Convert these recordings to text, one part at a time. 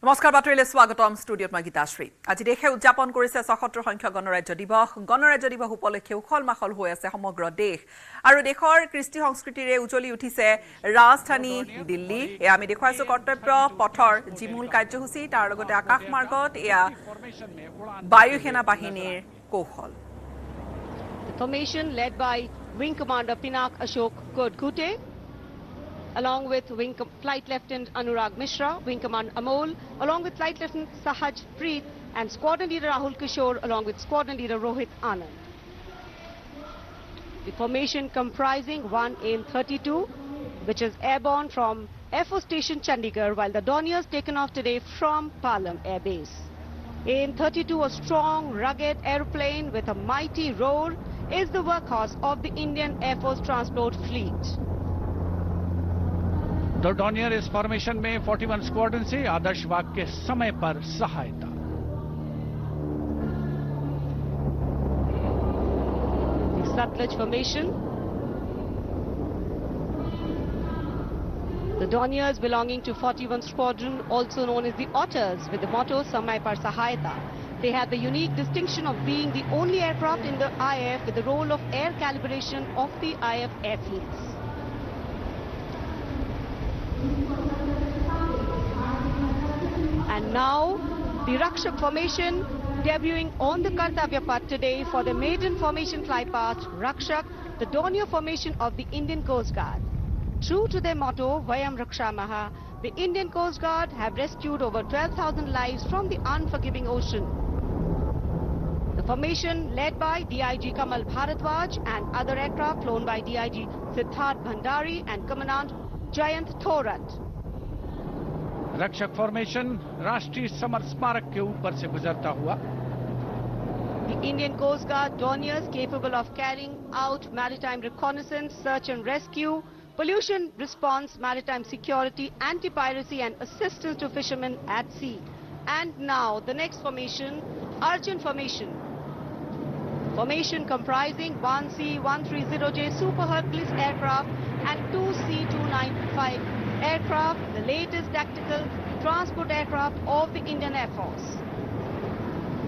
নমস্কাৰ বাতৰিলৈ স্বাগতম ষ্টুডিঅ'ত মই গীতাশ্ৰী আজি দেশে উদযাপন কৰিছে ৭৬ সংখ্যক গণৰাজ্য দিৱস উপলক্ষে উখল মাখল হৈ আছে সমগ্ৰ দেশ আৰু দেশৰ কৃষ্টি সংস্কৃতিৰে উজলি উঠিছে ৰাজধানী দিল্লী এয়া আমি দেখুৱাইছো কৰ্তব্য পথৰ জিমূল কাৰ্যসূচী তাৰ লগতে আকাশ মাৰ্গত এয়া বায়ু সেনা বাহিনীৰ কৌশল The formation led by Wing Commander Pinak Ashok Kodgute along with Flight Lieutenant Anurag Mishra, Wing Commander Amol, along with Flight Lieutenant Sahaj Preet and Squadron Leader Rahul Kishore along with Squadron Leader Rohit Anand. The formation comprising one AIM-32 which is airborne from Air Force Station Chandigarh while the Dorniers taken off today from Palam Air Base. AIM-32, a strong, rugged aeroplane with a mighty roar, is the workhorse of the Indian Air Force Transport Fleet. The Dornier इस formation में 41 squadron से आदर्श वाक के समय पर सहायता The Satluj formation. The Dorniers belonging to 41 Squadron, also known as the Otters, with the motto Samay Par Sahayata. They had the unique distinction of being the only aircraft in the IAF with the role of air calibration of the IAF airfields. And now, the Rakshak formation debuting on the Kartavya Path today for the maiden formation flypath, Rakshak, the Dornier formation of the Indian Coast Guard. True to their motto, Vayam Rakshamaha, the Indian Coast Guard have rescued over 12,000 lives from the unforgiving ocean. The formation led by DIG Kamal Bharadwaj and other aircraft flown by DIG Siddharth Bhandari and Commandant Jayant Thorat. रक्षक formation राष्ट्रीय summer स्मारक के ऊपर से गुजरता हुआ The Indian Coast Guard Dorniers capable of carrying out maritime reconnaissance, search and rescue, pollution response, maritime security, anti-piracy and assistance to fishermen at sea. And now the next formation, Arjun formation. Formation comprising one C-130J Super Hercules aircraft and two C-295 aircraft, the latest tactical transport aircraft of the Indian Air Force.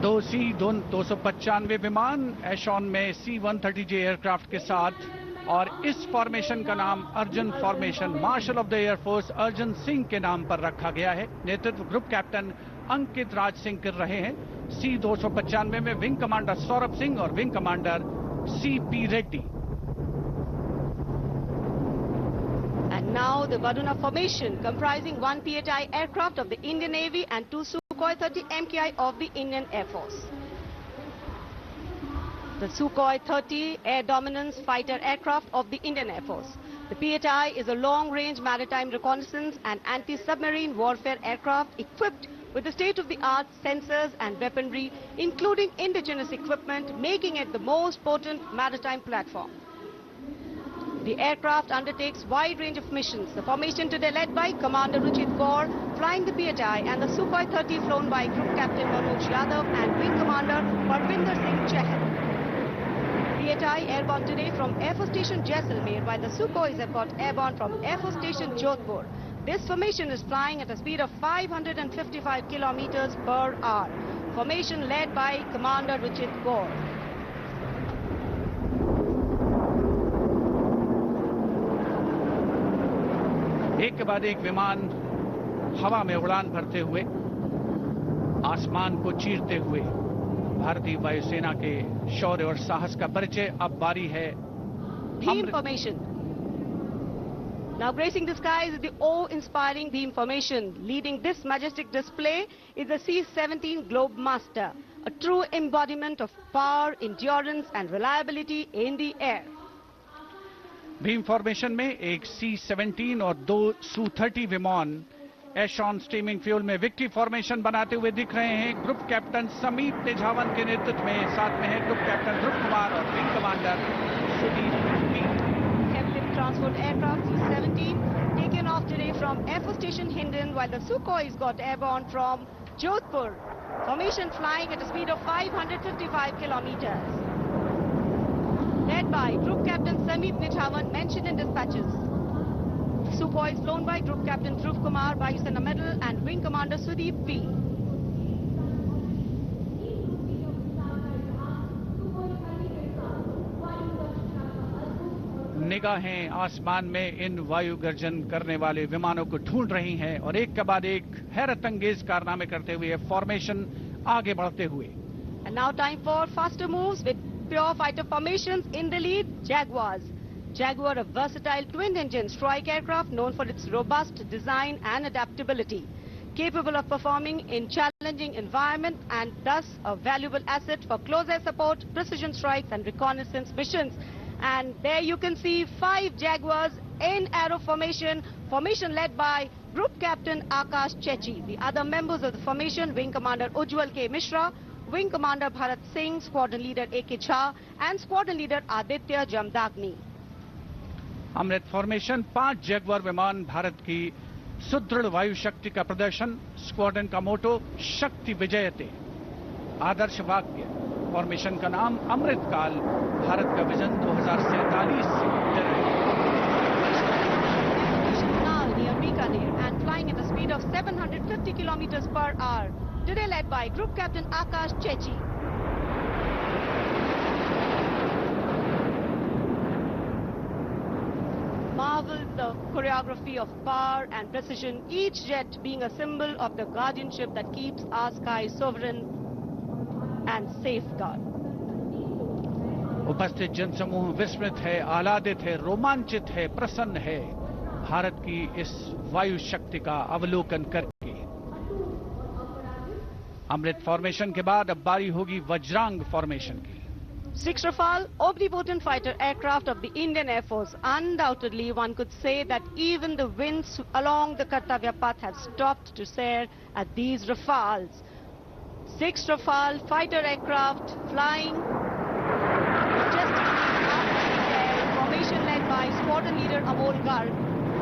दो C-295 विमान एशॉन में C-130J aircraft के साथ और इस formation का नाम Arjun formation marshal of the air force Arjun Singh के नाम पर रखा गया है नेतृत्व ग्रुप कैप्टन अंकित राज सिंह कर रहे हैं C-295 में विंग कमांडर सौरभ सिंह और wing commander C.P. Reddy And now the Varuna formation comprising one PHI aircraft of the Indian Navy and two Sukhoi 30 MKI of the Indian Air Force. The Sukhoi 30 air dominance fighter aircraft of the Indian Air Force. The PHI is a long-range maritime reconnaissance and anti-submarine warfare aircraft equipped with the state-of-the-art sensors and weaponry, including indigenous equipment, making it the most potent maritime platform. The aircraft undertakes wide range of missions. The formation today led by Commander Ruchit Kaur, flying the PHI, and the Sukhoi 30 flown by Group Captain Manoj Yadav and Wing Commander Parvinder Singh Chahal. PHI airborne today from Air Force Station Jaisalmer, while the Sukhois have got airborne from Air Force Station Jodhpur. This formation is flying at a speed of 555 kilometers per hour. Formation led by Commander Ruchit Kaur. एक के बाद एक विमान हवा में उड़ान भरते हुए आसमान को चीरते हुए भारतीय वायुसेना के शौर्य और साहस का परिचय अब बारी है Beam formation. Now gracing the skies is the awe-inspiring beam formation. Leading this majestic display is the C-17 Globemaster, a true embodiment of power, endurance and reliability in the air. Bhim formation में एक C-17 और दो Su-30 विमान एशॉन steaming fuel में victory formation बनाते हुए दिख रहे हैं ग्रुप कैप्टन समीप तेजावन के नेतृत्व में साथ में है ग्रुप कैप्टन ध्रुव कुमार और wing commander Sudeep Captive transport aircraft C-17 taken off today from Air Force Station Hindon while the Sukhois got airborne from Jodhpur. Formation flying at a speed of 555 kilometers. Led by Group Captain Sameep Nithawan, mentioned in dispatches. Sukhoi is flown by Group Captain Dhruv Kumar, Vayu Sena Medal, and Wing Commander Commander Sudeep V. निगाहें आसमान में इन वायु गर्जन करने वाले विमानों को ढूंढ रही हैं और एक के बाद एक हैरत अंगेज कारनामे करते हुए फॉर्मेशन आगे बढ़ते हुए. And now time for faster moves with pure fighter formations. In the lead, Jaguars. Jaguar, a versatile twin-engine strike aircraft known for its robust design and adaptability, capable of performing in challenging environment and thus a valuable asset for close air support, precision strikes and reconnaissance missions. And there you can see 5 Jaguars in aero formation, formation led by Group Captain Akash Chechi. The other members of the formation, Wing Commander Ujjwal K. Mishra, Wing Commander Bharat Singh, Squadron Leader A.K. Jha and Squadron Leader Aditya Jamdagni. Amrit formation 5 Jaguar विमान भारत की सुदृढ़ वायु शक्ति का प्रदर्शन. Squadron का मोटो शक्ति विजयते. आदर्श वाक्य. फॉर्मेशन का नाम अमृत काल. भारत का विजन 2047 से जय. Now near Bikaner and flying at a speed of 750 kilometers per hour. Today led by Group Captain Akash Chechi. Marvels the choreography of power and precision, each jet being a symbol of the guardianship that keeps our sky sovereign and safeguard. उपस्थित जनसमूह विस्मित है, आह्लादित है, रोमांचित है, प्रसन्न है भारत की इस वायु शक्ति का अवलोकन करके. अमृत फॉर्मेशन के बाद अब बारी होगी वज्रांग फॉर्मेशन की. 6 Rafale, omnipotent fighter aircraft of the Indian Air Force. Undoubtedly, one could say that even the winds along the Kartavya path have stopped to stare at these Rafales. 6 Rafale fighter aircraft flying majestically up in the air. Formation led by Squadron Leader Amol Garg,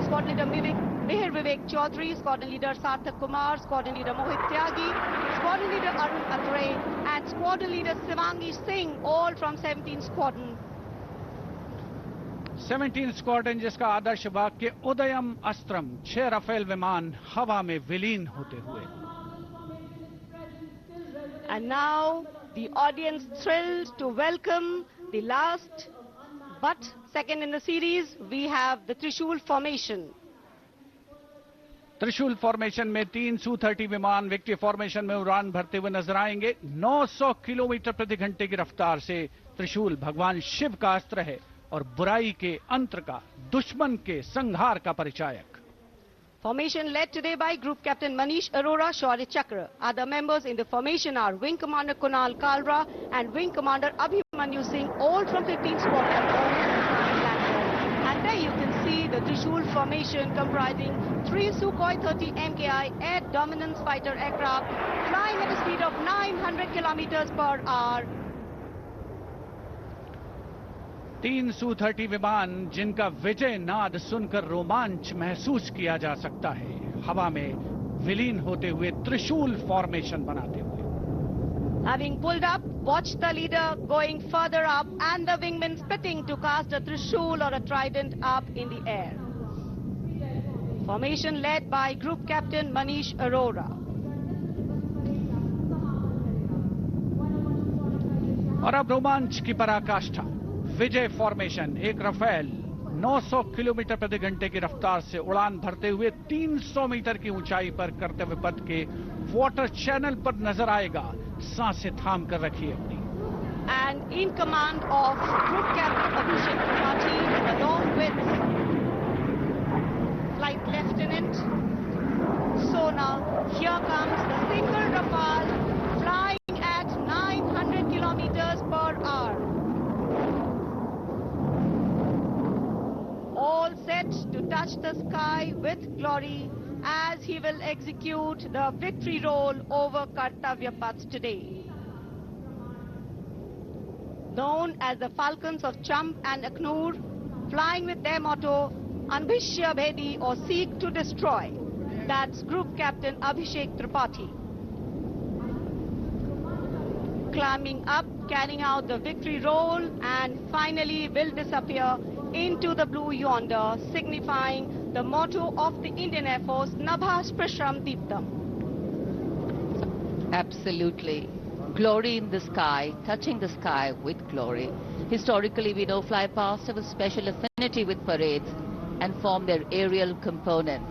Squadron Leader Mihir Vivek Chaudhary, Squadron Leader Sarthak Kumar, Squadron Leader Mohit Tyagi, Squadron Leader Arun Atre and Squadron Leader Shivangi Singh, all from 17 Squadron. 17 squadron जिसका आदर्श वाक्य उदयम अस्त्रम. 6 Rafale विमान हवा में विलीन होते हुए. And now the audience thrilled to welcome the last but second in the series. We have the Trishul formation. त्रिशूल formation में 3 Su-30 विमान विक्ट्री फॉर्मेशन में उड़ान भरते हुए नजर आएंगे. 900 किलोमीटर प्रति घंटे की रफ्तार से त्रिशूल भगवान शिव का अस्त्र है और बुराई के अंतर का, दुश्मन के संहार का परिचायक. Formation led today by Group Captain Manish Arora, Shaurya Chakra. Other members in the formation are Wing Commander Kunal Kalra and Wing Commander Abhimanyu Singh, all from 15 Squadron. And there you can see the Trishul formation comprising 3 Sukhoi 30 MKI air dominance fighter aircraft flying at a speed of 900 kilometers per hour. 3 Su-30 विमान जिनका विजय नाद सुनकर रोमांच महसूस किया जा सकता है, हवा में विलीन होते हुए त्रिशूल फॉर्मेशन बनाते हुए. Having pulled up, watch the leader going further up and the wingmen spitting to cast a Trishul or a trident up in the air. Formation led by Group Captain Manish Arora. और अब रोमांच की पराकाष्ठा. विजय formation. एक Rafale 900 kilometre प्रति घंटे की रफ्तार से उड़ान भरते हुए 300 मीटर की ऊंचाई पर कर्तव्य पथ के वाटर चैनल पर नजर आएगा. सांसें थाम कर रखिए अपनी. And in command of Group Captain Abhishek Tripathi along with Flight Lieutenant Sona, here comes the single Rafale flying at 900 kilometers per hour. All set to touch the sky with glory as he will execute the victory roll over Kartavya Path today. Known as the Falcons of Champ and Aknoor, flying with their motto, Anbhishya Bhedi or Seek to Destroy. That's Group Captain Abhishek Tripathi. Climbing up, carrying out the victory roll and finally will disappear into the blue yonder, signifying the motto of the Indian Air Force, Nabha Sprishram Deeptam. Absolutely. Glory in the sky, touching the sky with glory. Historically, we know flypasts have a special affinity with parades and form their aerial component.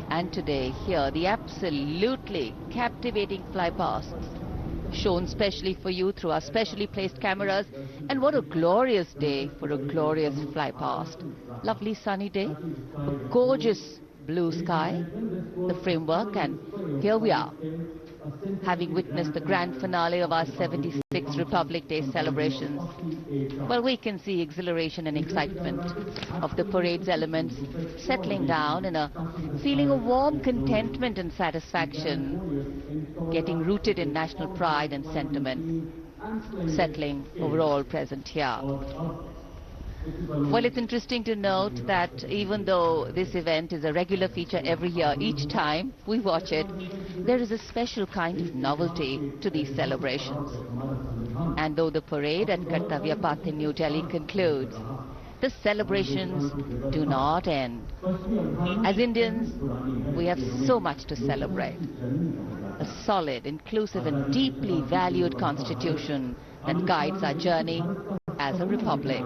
And today, here, the absolutely captivating flypasts shown specially for you through our specially placed cameras. And what a glorious day for a glorious flypast. Lovely sunny day, a gorgeous blue sky, the framework, and here we are, having witnessed the grand finale of our 76th Republic Day celebrations. Well, we can see exhilaration and excitement of the parade's elements settling down in a feeling of warm contentment and satisfaction, getting rooted in national pride and sentiment, settling overall present here. Well, it's interesting to note that even though this event is a regular feature every year, each time we watch it, there is a special kind of novelty to these celebrations. And though the parade at Kartavya Path in New Delhi concludes, the celebrations do not end. As Indians, we have so much to celebrate. A solid, inclusive and deeply valued constitution that guides our journey as a republic.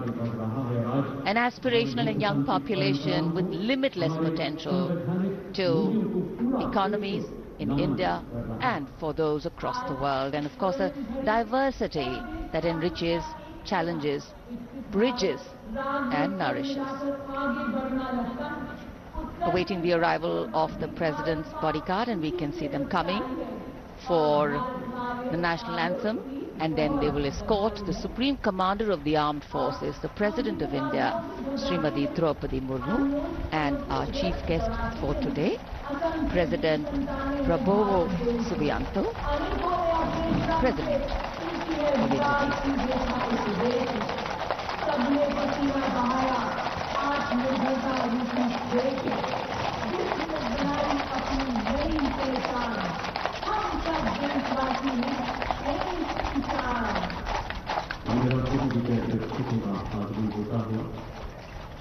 An aspirational and young population with limitless potential to economies in India and for those across the world. And of course, a diversity that enriches, challenges, bridges and nourishes. Awaiting the arrival of the President's bodyguard, and we can see them coming for the national anthem. And then they will escort the Supreme Commander of the Armed Forces, the President of India, Srimati Draupadi Murmu, and our chief guest for today, President Prabowo Subianto, President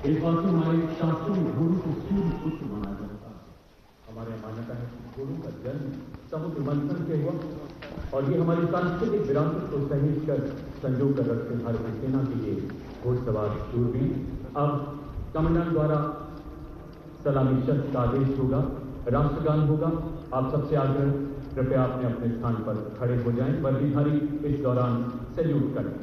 एक बार तो हमारे शास्त्रों में घोड़ों को सूर्य पुत्र माना जाता है। हमारे मान्यता है कि घोड़ों का जन्म समुद्र मंथन से हुआ और ये हमारी सांस्कृतिक विरासत को सहेज कर संजो कर रखते भारतीय सेना के लिए घोड़सवार शूरवीर। अब कमांडेंट द्वारा सलामी शस्त्र का आदेश होगा, राष्ट्रगान होगा। आप सबसे आग्रह कृपया अपने अपने स्थान पर खड़े हो जाएं। वर्दीधारी इस दौरान सैल्यूट करें।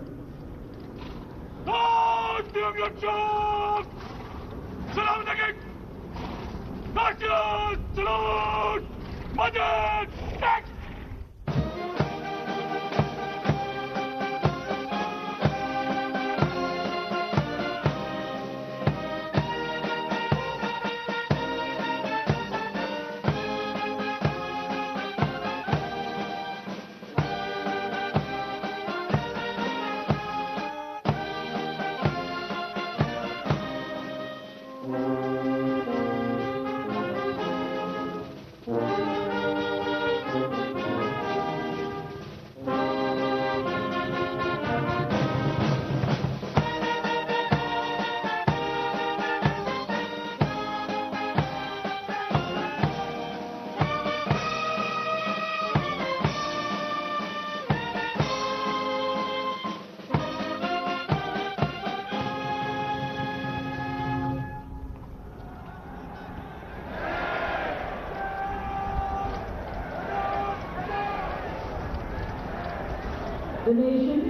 The nation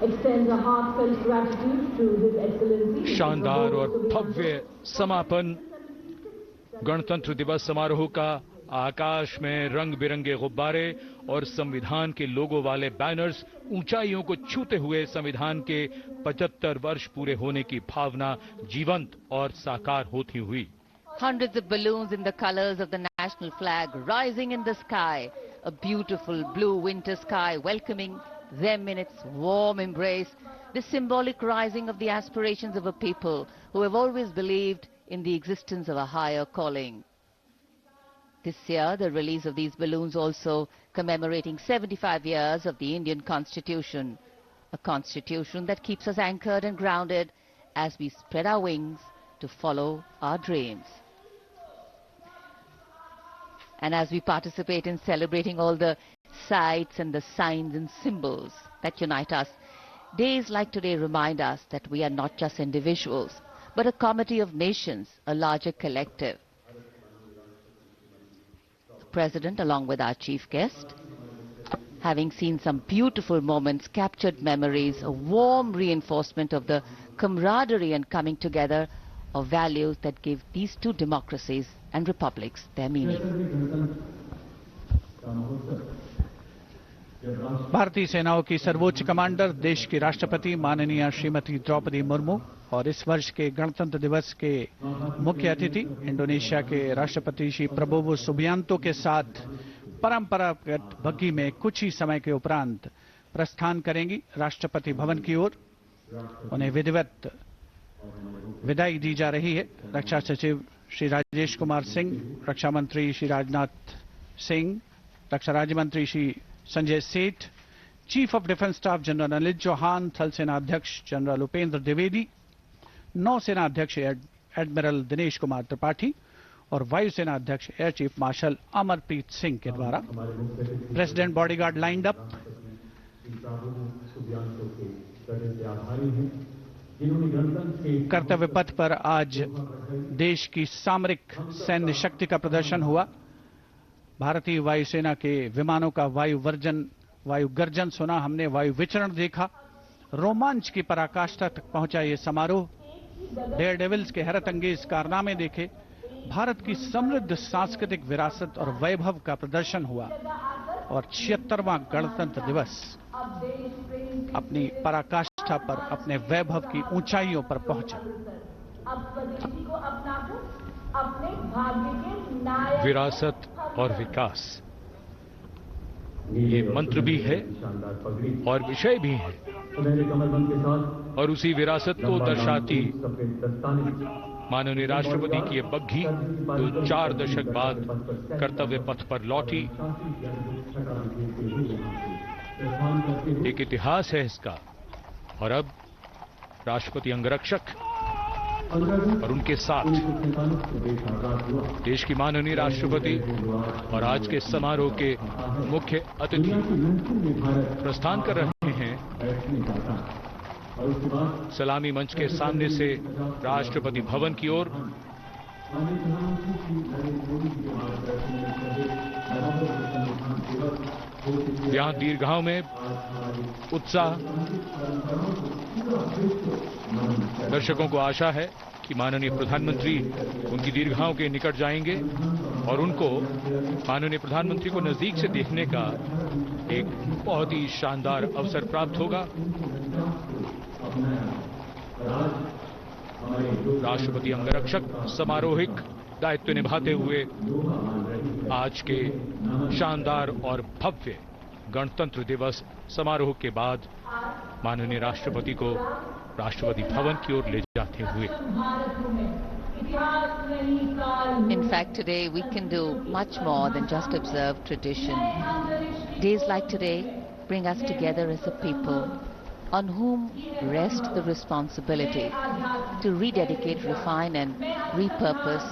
extends a heartfelt gratitude to His Excellency. शानदार और भव्य समापन गणतंत्र दिवस समारोह का। आकाश में रंग बिरंगे गुब्बारे और संविधान के लोगो वाले बैनर्स ऊंचाइयों को छूते हुए संविधान के 75 वर्ष पूरे होने की भावना जीवंत और साकार होती हुई। Hundreds of balloons in the colors of the national flag rising in the sky. A beautiful blue winter sky welcoming them in its warm embrace. The symbolic rising of the aspirations of a people who have always believed in the existence of a higher calling. This year, the release of these balloons also commemorating 75 years of the Indian Constitution. A constitution that keeps us anchored and grounded as we spread our wings to follow our dreams. And as we participate in celebrating all the sights and the signs and symbols that unite us. Days like today remind us that we are not just individuals, but a comity of nations, a larger collective. The President, along with our chief guest, having seen some beautiful moments, captured memories, a warm reinforcement of the camaraderie and coming together of values that give these two democracies and republics their meaning. भारतीय सेनाओं की सर्वोच्च commander, देश की राष्ट्रपति माननीय श्रीमती द्रौपदी मुर्मू और इस वर्ष के गणतंत्र दिवस के मुख्य अतिथि इंडोनेशिया के राष्ट्रपति श्री प्रबोवो सुबियांतो के साथ परंपरागत बग्घी में कुछ ही समय के उपरांत प्रस्थान करेंगी राष्ट्रपति भवन की ओर। उन्हें विधिवत विदाई दी जा रही है। रक्षा सचिव श्री राजेश कुमार सिंह, रक्षा मंत्री श्री राजनाथ सिंह, रक्षा राज्य मंत्री Shri Sanjay Seth, chief of defence staff general Anil Chauhan, थल सेना अध्यक्ष जनरल उपेंद्र द्विवेदी, नौसेना अध्यक्ष एडमिरल दिनेश कुमार त्रिपाठी और वायुसेना अध्यक्ष air chief marshal Amarpreet Singh के द्वारा प्रेसिडेंट बॉडीगार्ड लाइंड अप। कर्तव्य पथ पर आज देश की सामरिक सैन्य शक्ति का प्रदर्शन हुआ। भारतीय वायुसेना के विमानों का वायु गर्जन सुना हमने, वायु विचरण देखा। रोमांच की पराकाष्ठा तक पहुंचा ये समारोह। डेयर डेविल्स के हैरत अंगेज कारनामे देखे। भारत की समृद्ध सांस्कृतिक विरासत और वैभव का प्रदर्शन हुआ और 76वां गणतंत्र दिवस अपनी पराकाष्ठा पर, अपने वैभव की ऊंचाइयों पर पहुंचा। विरासत और विकास, ये मंत्र भी है और विषय भी है, और उसी विरासत को दर्शाती माननीय राष्ट्रपति की ये बग्घी जो 4 दशक बाद कर्तव्य पथ पर लौटी, एक इतिहास है इसका। और अब राष्ट्रपति अंगरक्षक और उनके साथ देश की माननीय राष्ट्रपति और आज के समारोह के मुख्य अतिथि प्रस्थान कर रहे हैं सलामी मंच के सामने से राष्ट्रपति भवन की ओर। यहां दीर्घाओं में उत्साह। दर्शकों को आशा है कि माननीय प्रधानमंत्री उनकी दीर्घाओं के निकट जाएंगे और उनको माननीय प्रधानमंत्री को नजदीक से देखने का एक बहुत ही शानदार अवसर प्राप्त होगा। राष्ट्रपति अंगरक्षक समारोहिक दायित्व निभाते हुए आज के शानदार और भव्य गणतंत्र दिवस समारोह के बाद माननीय राष्ट्रपति को राष्ट्रपति भवन की ओर ले जाते हुए। In fact, today we can do much more than just observe tradition. Days like today bring us together as a people on whom rests the responsibility to rededicate, refine and repurpose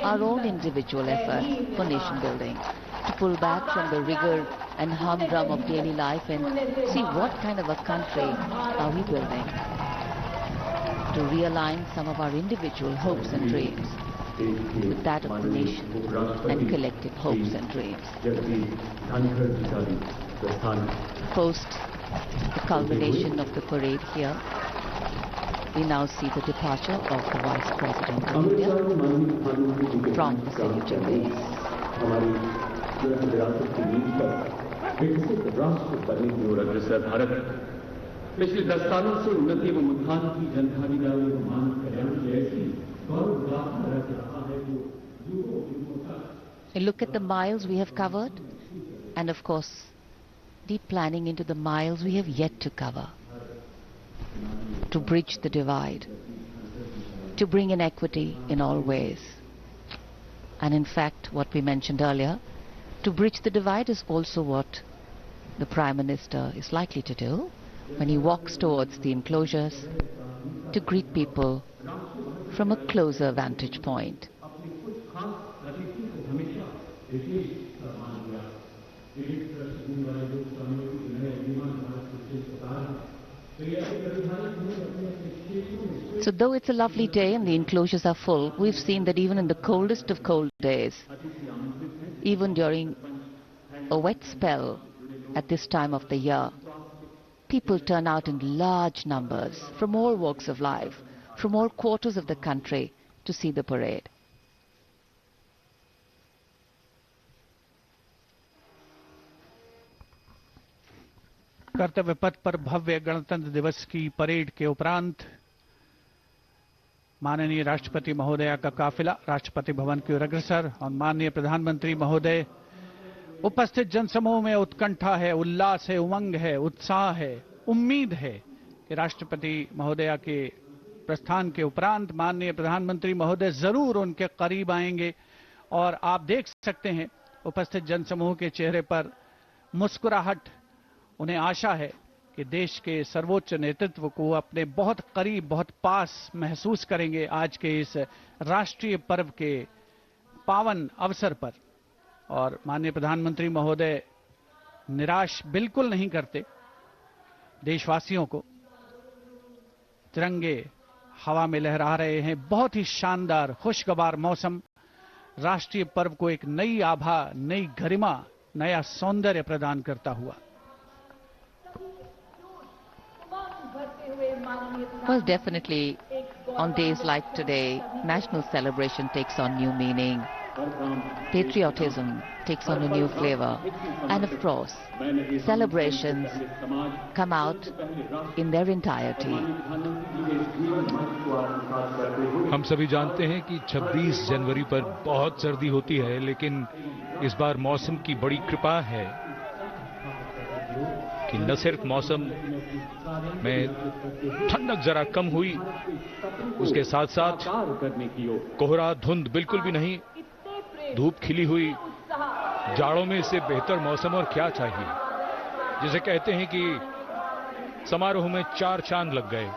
our own individual efforts for nation building, to pull back from the rigor and humdrum of daily life and see what kind of a country are we building, to realign some of our individual hopes and dreams with that of the nation and collective hopes and dreams. Post the culmination of the parade here, we now see the departure of the Vice President of India from the saluting base. पिछले 10 सालों से उन्नति एवं उत्थान की जनभागीदारी व मानव कल्याण की ऐसी गौरवगाथा रच रहा है जो युगों युगों तक। A look at the miles we have covered, and of course, deep planning into the miles we have yet to cover, to bridge the divide, to bring in equity in all ways. And in fact, what we mentioned earlier, to bridge the divide is also what the Prime Minister is likely to do when he walks towards the enclosures to greet people from a closer vantage point. So though it's a lovely day and the enclosures are full, we've seen that even in the coldest of cold days, even during a wet spell at this time of the year, people turn out in large numbers from all walks of life, from all quarters of the country to see the parade. कर्तव्य पथ पर भव्य गणतंत्र दिवस की parade के उपरांत माननीय राष्ट्रपति महोदया का काफिला राष्ट्रपति भवन की ओर अग्रसर और माननीय प्रधानमंत्री महोदय उपस्थित जनसमूह में उत्कंठा है, उल्लास है, उमंग है, उत्साह है, उम्मीद है कि राष्ट्रपति महोदया के प्रस्थान के उपरांत माननीय प्रधानमंत्री महोदय जरूर उनके करीब आएंगे और आप देख सकते हैं उपस्थित जनसमूह के चेहरे पर मुस्कुराहट। उन्हें आशा है कि देश के सर्वोच्च नेतृत्व को अपने बहुत करीब, बहुत पास महसूस करेंगे आज के इस राष्ट्रीय पर्व के पावन अवसर पर। और माननीय प्रधानमंत्री महोदय निराश बिल्कुल नहीं करते देशवासियों को। तिरंगे हवा में लहरा रहे हैं, बहुत ही शानदार खुशगवार मौसम राष्ट्रीय पर्व को एक नई आभा, नई गरिमा, नया सौंदर्य प्रदान करता हुआ। Well, definitely on days like today, national celebration takes on new meaning. Patriotism takes on a new flavor. And of course, celebrations come out in their entirety. हम सभी जानते हैं कि 26 जनवरी पर बहुत सर्दी होती है, लेकिन इस बार मौसम की बड़ी कृपा है कि न सिर्फ मौसम में ठंडक जरा कम हुई, उसके साथ साथ कोहरा, धुंध बिल्कुल भी नहीं, धूप खिली हुई। जाड़ों में इससे बेहतर मौसम और क्या चाहिए। जिसे कहते हैं कि समारोह में 4 चांद लग गए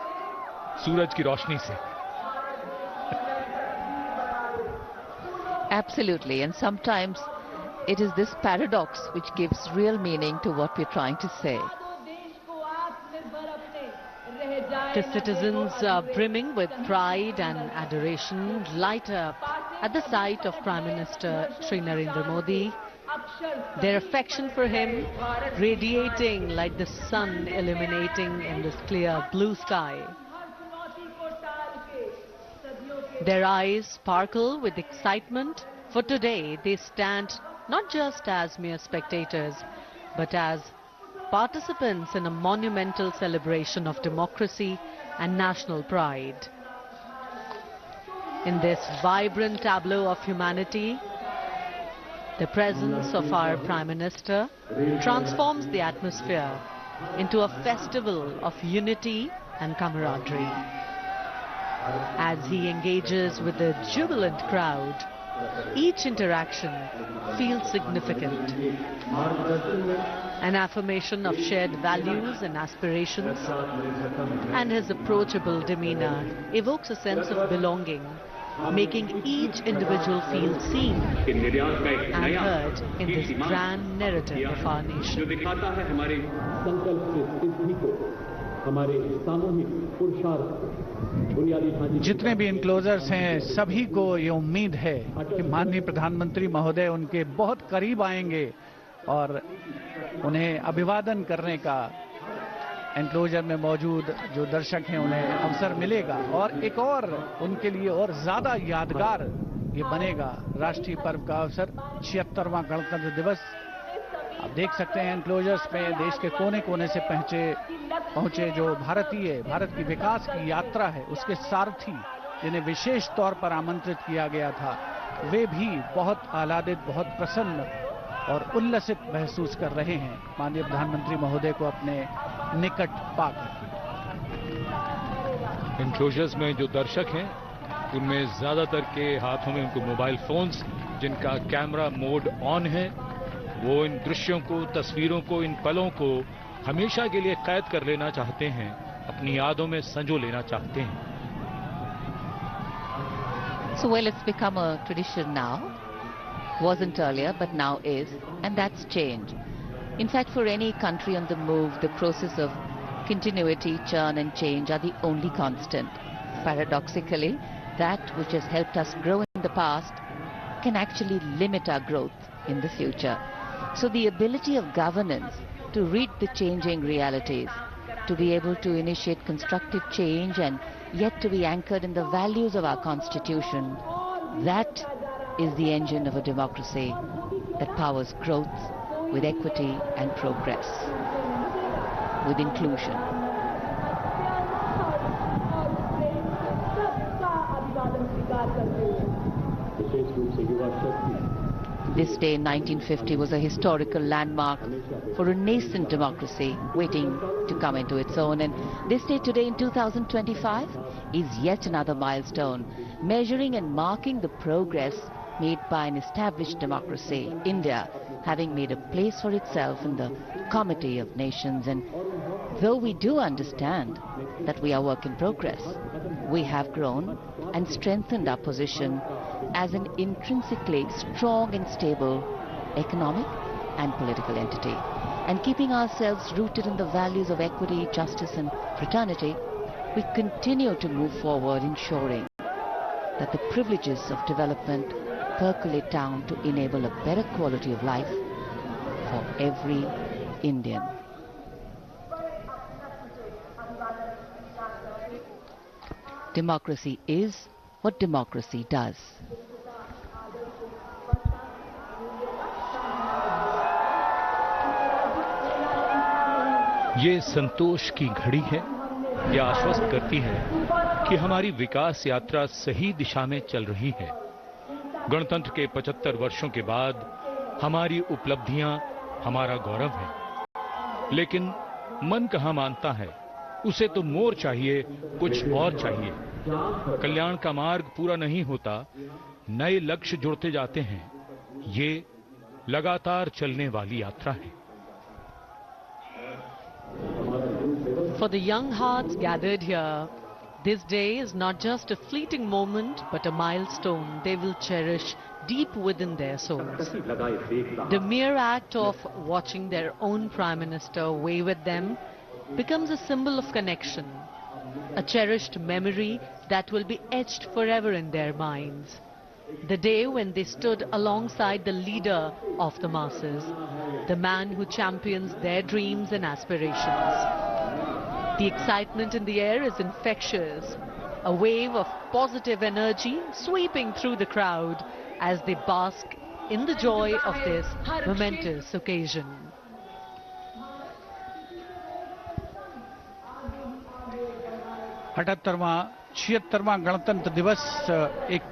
सूरज की रोशनी से। Absolutely, and sometimes it is this paradox which gives real meaning to what we're trying to say. The citizens are brimming with pride and adoration, light up at the sight of Prime Minister Shri Narendra Modi. Their affection for him radiating like the sun illuminating in this clear blue sky. Their eyes sparkle with excitement, for today they stand not just as mere spectators, but as participants in a monumental celebration of democracy and national pride. In this vibrant tableau of humanity, the presence of our Prime Minister transforms the atmosphere into a festival of unity and camaraderie. As he engages with the jubilant crowd, each interaction feels significant. An affirmation of shared values and aspirations, and his approachable demeanor evokes a sense of belonging, making each individual feel seen and heard in this grand narrative of our nation. जितने भी enclosures हैं, सभी को ये उम्मीद है कि माननीय प्रधानमंत्री महोदय उनके बहुत करीब आएंगे और उन्हें अभिवादन करने का एनक्लोजर में मौजूद जो दर्शक हैं उन्हें अवसर मिलेगा और एक और उनके लिए और ज्यादा यादगार ये बनेगा राष्ट्रीय पर्व का अवसर 76वां गणतंत्र दिवस। आप देख सकते हैं एनक्लोजर्स में देश के कोने कोने से पहुंचे जो भारत की विकास की यात्रा है उसके सारथी जिन्हें विशेष तौर पर आमंत्रित किया गया था, वे भी बहुत आह्लादित, बहुत प्रसन्न और उल्लसित महसूस कर रहे हैं माननीय प्रधानमंत्री महोदय को अपने निकट पाकर। एनक्लोजर्स में जो दर्शक हैं उनमें ज्यादातर के हाथों में उनको मोबाइल फोन्स जिनका कैमरा मोड ऑन है, वो इन दृश्यों को, तस्वीरों को, इन पलों को हमेशा के लिए कैद कर लेना चाहते हैं, अपनी यादों में संजो लेना चाहते हैं। So well, it's become a tradition now. Wasn't earlier, but now is, and that's change. In fact, for any country on the move, the process of continuity, churn and change are the only constant. Paradoxically, that which has helped us grow in the past can actually limit our growth in the future. So the ability of governance to read the changing realities, to be able to initiate constructive change and yet to be anchored in the values of our constitution, that is the engine of a democracy that powers growth with equity and progress, with inclusion. This day in 1950 was a historical landmark for a nascent democracy waiting to come into its own. And this day today in 2025 is yet another milestone, measuring and marking the progress made by an established democracy, India having made a place for itself in the Committee of Nations. And though we do understand that we are work in progress, we have grown and strengthened our position as an intrinsically strong and stable economic and political entity. And keeping ourselves rooted in the values of equity, justice and fraternity, we continue to move forward, ensuring that the privileges of development percolate down to enable a better quality of life for every Indian. Democracy is what democracy does. ये संतोष की घड़ी है, यह आश्वस्त करती है कि हमारी विकास यात्रा सही दिशा में चल रही है। गणतंत्र के 75 वर्षों के बाद हमारी उपलब्धियां हमारा गौरव है, लेकिन मन कहाँ मानता है, उसे तो मोर चाहिए, कुछ और चाहिए। कल्याण का मार्ग पूरा नहीं होता, नए लक्ष्य जुड़ते जाते हैं। ये लगातार चलने वाली यात्रा है। For the young hearts gathered here, this day is not just a fleeting moment, but a milestone they will cherish deep within their souls. The mere act of watching their own Prime Minister wave at them becomes a symbol of connection, a cherished memory that will be etched forever in their minds. The day when they stood alongside the leader of the masses, the man who champions their dreams and aspirations. The excitement in the air is infectious, a wave of positive energy sweeping through the crowd as they bask in the joy of this momentous occasion. अठहत्तरवां 76वां गणतंत्र दिवस एक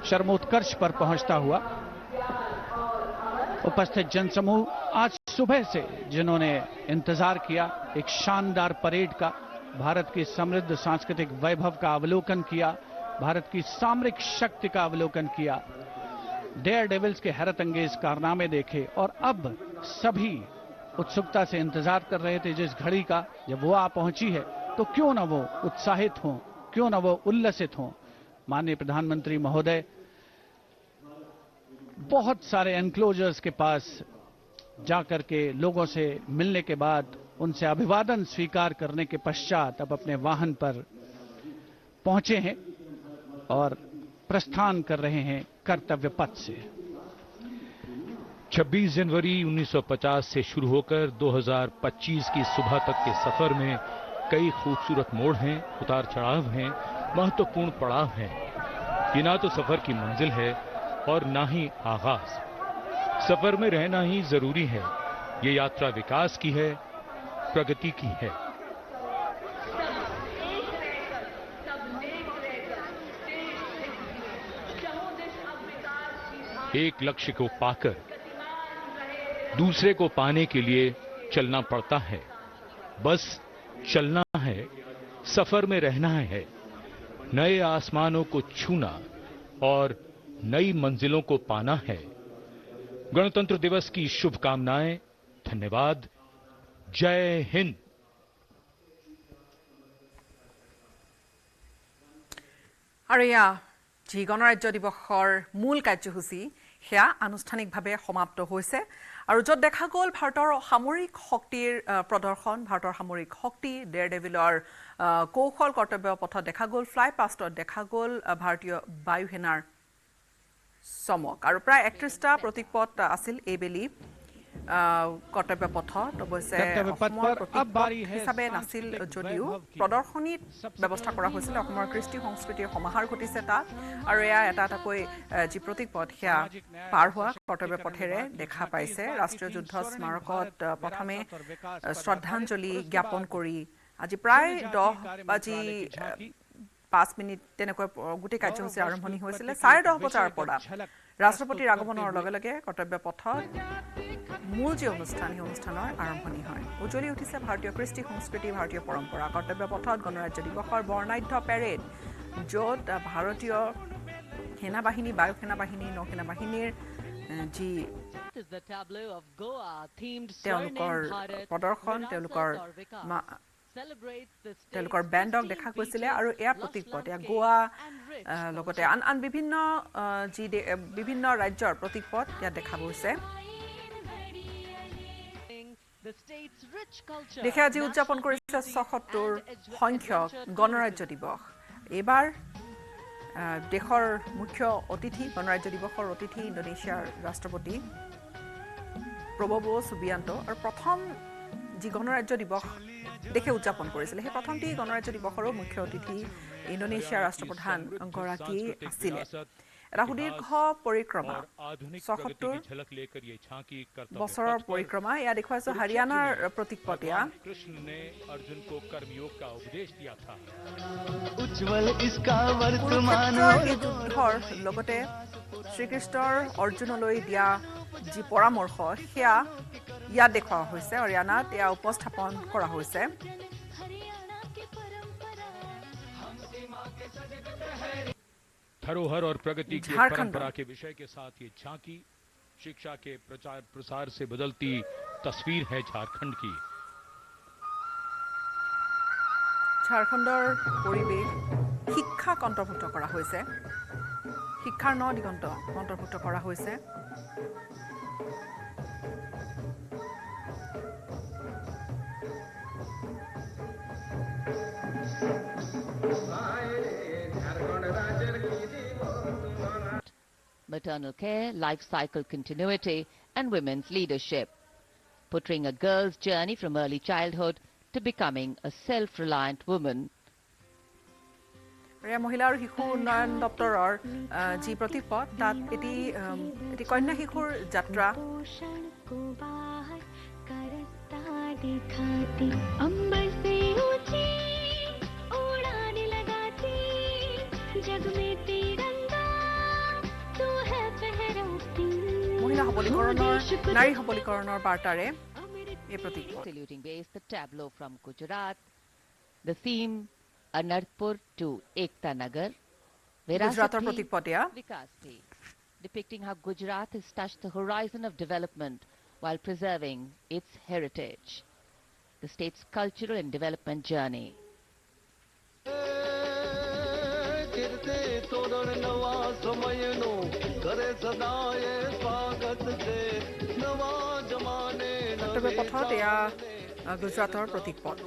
चरमोत्कर्ष पर पहुंचता हुआ। उपस्थित जनसमूह आज सुबह से जिन्होंने इंतजार किया एक शानदार परेड का, भारत की समृद्ध सांस्कृतिक वैभव का अवलोकन किया, भारत की सामरिक शक्ति का अवलोकन किया, डेयर डेविल्स के हैरत अंगेज कारनामे देखे और अब सभी उत्सुकता से इंतजार कर रहे थे जिस घड़ी का, जब वो आ पहुंची है तो क्यों न वो उत्साहित हों, क्यों न वो उल्लसित हों। माननीय प्रधानमंत्री महोदय बहुत सारे एनक्लोजर्स के पास जाकर के लोगों से मिलने के बाद उनसे अभिवादन स्वीकार करने के पश्चात अब अपने वाहन पर पहुंचे हैं और प्रस्थान कर रहे हैं कर्तव्य पथ से। 26 जनवरी 1950 से शुरू होकर 2025 की सुबह तक के सफर में कई खूबसूरत मोड़ हैं, उतार चढ़ाव हैं, महत्वपूर्ण पड़ाव हैं। ये ना तो सफर की मंजिल है और ना ही आगाज। सफर में रहना ही जरूरी है। ये यात्रा विकास की है, प्रगति की है। एक लक्ष्य को पाकर दूसरे को पाने के लिए चलना पड़ता है। बस चलना है, सफर में रहना है, नए आसमानों को छूना और नई मंजिलों को पाना है। गणतंत्र दिवस की शुभकामनाएं। धन्यवाद। जय हिंद। আৰু এয়া যি গণৰাজ্য দিৱসৰ মূল কাৰ্যসূচী সেয়া আনুষ্ঠানিকভাৱে সমাপ্ত হৈছে আৰু য'ত দেখা গ'ল ভাৰতৰ সামৰিক শক্তিৰ প্ৰদৰ্শন, ভাৰতৰ সামৰিক শক্তি, ডেয়াৰডেভিলৰ কৌশল কৰ্তব্য পথত দেখা গ'ল, ফ্লাই পাষ্টত দেখা গ'ল ভাৰতীয় বায়ুসেনাৰ চমক। আৰু প্ৰায় 31টা প্ৰতীক পথ আছিল এইবেলি কৰ্তব্য পথত। অৱশ্যে অসমৰ প্ৰতীক পথ হিচাপে নাছিল যদিও প্ৰদৰ্শনীত ব্যৱস্থা কৰা হৈছিল। অসমৰ কৃষ্টি সংস্কৃতিৰ সমাহাৰ ঘটিছে তাত, আৰু এয়া এটা এটাকৈ যি প্ৰতীক পথ সেয়া পাৰ হোৱা কৰ্তব্য পথেৰে দেখা পাইছে। ৰাষ্ট্ৰীয় যুদ্ধ স্মাৰকত প্ৰথমে শ্ৰদ্ধাঞ্জলি জ্ঞাপন কৰি আজি প্ৰায় 10:05 তেনেকৈ গোটেই কাৰ্যসূচী আৰম্ভণি হৈছিলে। 10:30 বজাৰ পৰা ৰাষ্ট্ৰপতিৰ আগমনৰ লগে লগে কৰ্তব্য পথত মূল যি অনুষ্ঠান, সেই অনুষ্ঠানৰ আৰম্ভণি হয়। উজ্বলি উঠিছে ভাৰতীয় কৃষ্টি সংস্কৃতি, ভাৰতীয় পৰম্পৰা। কৰ্তব্য পথত গণৰাজ্য দিৱসৰ বৰ্ণাঢ্য পেৰেড, য'ত ভাৰতীয় সেনাবাহিনী, বায়ু সেনাবাহিনী, নৌসেনা বাহিনীৰ যি তেওঁলোকৰ প্ৰদৰ্শন, তেওঁলোকৰ বেণ্ডক দেখা গৈছিলে। আৰু এয়া প্ৰতীক পথ, এয়া গোৱা লগতে আন বিভিন্ন ৰাজ্যৰ প্ৰতীক পথ ইয়াত দেখা গৈছে। দেশে আজি উদযাপন কৰিছে ৭৬ সংখ্যক গণৰাজ্য দিৱস। এইবাৰ দেশৰ মুখ্য অতিথি, গণৰাজ্য দিৱসৰ অতিথি ইণ্ডোনেছিয়াৰ ৰাষ্ট্ৰপতি প্ৰব'বো সুবিয়ান্টো। আৰু প্ৰথম যি গণৰাজ্য দিৱস দেশে উদযাপন কৰিছিলে, সেই প্ৰথমটি গণৰাজ্য দিৱসৰো মুখ্য অতিথি ইণ্ডোনেছিয়াৰ ৰাষ্ট্ৰপ্ৰধান গৰাকী আছিলে। এটা সুদীৰ্ঘ পৰিক্ৰমা, ৭৬ বছৰৰ পৰিক্ৰমা। এয়া দেখুৱাইছো হাৰিয়ানাৰ প্ৰতীক পথ। এয়া যুদ্ধৰ লগতে শ্ৰীকৃষ্ণৰ অৰ্জুনলৈ দিয়া যি পৰামৰ্শ, সেয়া ইয়াত দেখুওৱা হৈছে। হাৰিয়ানাত এয়া উপস্থাপন কৰা হৈছে। धरोहर और प्रगति की परंपरा के विषय के साथ ये झांकी शिक्षा के प्रचार प्रसार से बदलती तस्वीर है झारखंड की। ঝাৰখণ্ডৰ পৰিৱেশ শিক্ষাক অন্তৰ্ভুক্ত কৰা হৈছে, শিক্ষাৰ ন দিগন্ত অন্তৰ্ভুক্ত কৰা হৈছে। Maternal care, life cycle continuity, and women's leadership, portraying a girl's journey from early childhood to becoming a self-reliant woman. মহিলা আৰু শিশু উন্নয়ন দপ্তৰৰ যি প্ৰতীক পথ, তাত এটি কন্যা শিশুৰ যাত্ৰা। মহিলা সবলীকৰণৰ, নাৰী সবলীকৰণৰ বাৰ্তাৰে এই প্ৰতীক পথ। Saluting base, the tableau from Gujarat, the theme Anarpur to Ekta Nagar, গুজৰাটৰ প্ৰতীক পথ এয়া। Vikasti, depicting how Gujarat has touched the horizon of development while preserving its heritage, the state's cultural and development journey. কৰ্তব্য পথত এয়া গুজৰাটৰ প্ৰতীক পথ।